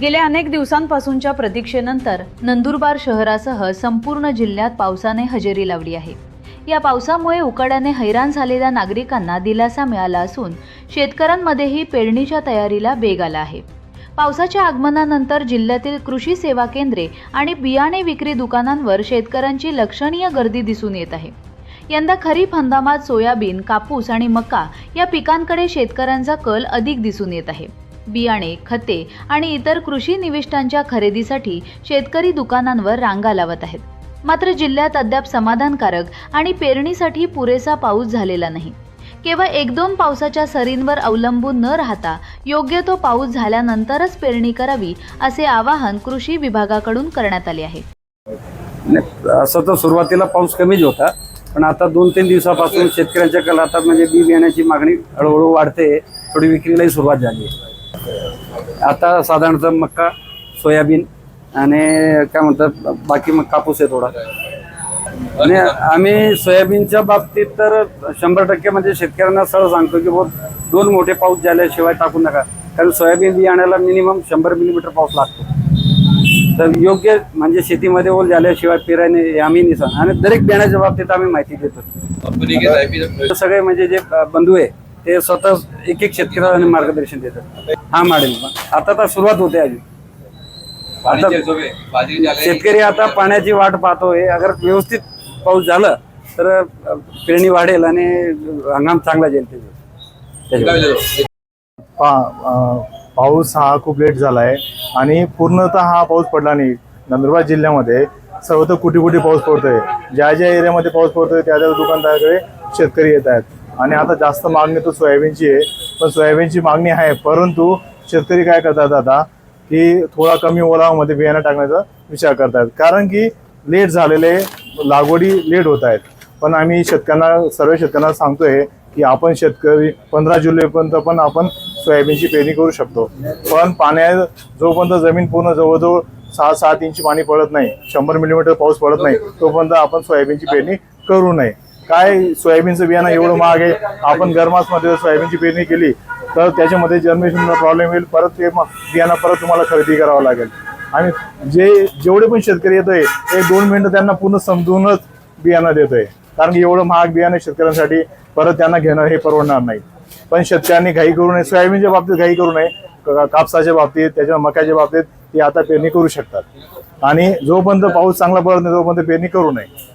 गेल्या अनेक दिवसांपासूनच्या प्रतीक्षेनंतर नंदुरबार शहरासह संपूर्ण जिल्ह्यात पावसाने हजेरी लावली आहे। या पावसामुळे उकाड्याने हैराण झालेल्या नागरिकांना दिलासा मिळाला असून शेतकऱ्यांमध्येही पेरणीच्या तयारीला वेग आला आहे। पावसाच्या आगमनानंतर जिल्ह्यातील कृषी सेवा केंद्रे आणि बियाणे विक्री दुकानांवर शेतकऱ्यांची लक्षणीय गर्दी दिसून येत आहे। यंदा खरीप हंगामात सोयाबीन, कापूस आणि मका या पिकांकडे शेतकऱ्यांचा कल अधिक दिसून येत आहे। बियाणे, खते आणि इतर कृषी निविष्ठांच्या खरेदीसाठी शेतकरी दुकानांवर रांगा लावत आहेत। मात्र जिल्ह्यात अद्याप समाधानकारक आणि पेरणीसाठी पुरेसा पाऊस झालेला नाही। केवळ 1-2 पावसाच्या सरींवर अवलंबून न राहता योग्य तो पाऊस झाल्यानंतरच पेरणी करावी असे आवाहन कृषी विभागाकडून करण्यात आले आहे। असं तर सुरुवातीला पाऊस कमीच होता, पण आता 2-3 दिवसापासून शेतकऱ्यांच्या कल आता म्हणजे बी बियाण्याची मागणी हळूहळू वाढते, थोडी विक्रीलाही सुरुवात झाली आहे। आता साधारणतः मक्का, सोयाबीन आणि काय म्हणतात बाकी मग कापूस आहे थोडा। आणि आम्ही सोयाबीनच्या बाबतीत तर 100% म्हणजे शेतकऱ्यांना सरळ सांगतो की बहुत 2 मोठे पाऊस झाल्याशिवाय टाकू नका, कारण सोयाबीन बियाण्याला मिनिमम 100 मिलीमीटर पाऊस लागतो। तर योग्य म्हणजे शेतीमध्ये ओल झाल्याशिवाय पेरायने आम्ही नाही सांग। आणि दरेक बियाण्याच्या बाबतीत आम्ही माहिती देतो। सगळे म्हणजे जे बंधू आहे ते स्वतः एक शेतकऱ्याला मार्गदर्शन देतात। हा मॉडेल आता तर सुरुवात होते अजून। आता शेतकरी आता पाण्याची वाट पाहतोय। अगर व्यवस्थित पाऊस झाला तर पेरणी वाढेल आणि हंगाम चांगला जाईल। पाऊस हा खूप लेट झाला आहे आणि पूर्णतः हा पाऊस पडला नाही। नंदुरबार जिल्ह्यामध्ये सर्वत्र कुठे पाऊस पडतोय। ज्या एरियामध्ये पाऊस पडतोय त्या दुकानदाराकडे शेतकरी येत आहेत आणि आता जास्त मागणी तर सोयाबीनची आहे। पण सोयाबीनची मागणी आहे, परंतु शेतकरी काय करतात आता की थोडा कमी ओलावामध्ये बियाणं टाकण्याचा विचार करतात, कारण की लेट झालेले लागवडी लेट होत आहेत। पण आम्ही सर्व शेतकऱ्यांना सांगतोय की आपण शेतकरी 15 जुलैपर्यंत पण आपण सोयाबीनची पेरणी करू शकतो। पण पाण्यात जोपर्यंत जमीन पूर्ण जवळजवळ 6-7 इंच पाणी पडत नाही, 100 मिलीमीटर पाऊस पडत नाही, तोपर्यंत आपण सोयाबीनची पेरणी करू नये। काय सोयाबीनचं बियाणं एवढं महाग आहे, आपण गरमासमध्ये सोयाबीनची पेरणी केली तर त्याच्यामध्ये जर्मिनेशनला प्रॉब्लेम होईल, परत ते बियाणं परत तुम्हाला खरेदी करावं लागेल। आणि जेवढे पण शेतकरी येतोय 1-2 मिनिटं त्यांना पूर्ण समजूनच बियाणं देतोय, कारण की एवढं महाग बियाणं शेतकऱ्यांसाठी परत त्यांना घेणं हे परवडणार नाही। पण शेतकऱ्यांनी घाई करू नये, सोयाबीनच्या बाबतीत घाई करू नये, कापसाच्या बाबतीत, त्याच्या मक्याच्या बाबतीत ती आता पेरणी करू शकतात। आणि जोपर्यंत पाऊस चांगला पडत नाही तोपर्यंत पेरणी करू नये।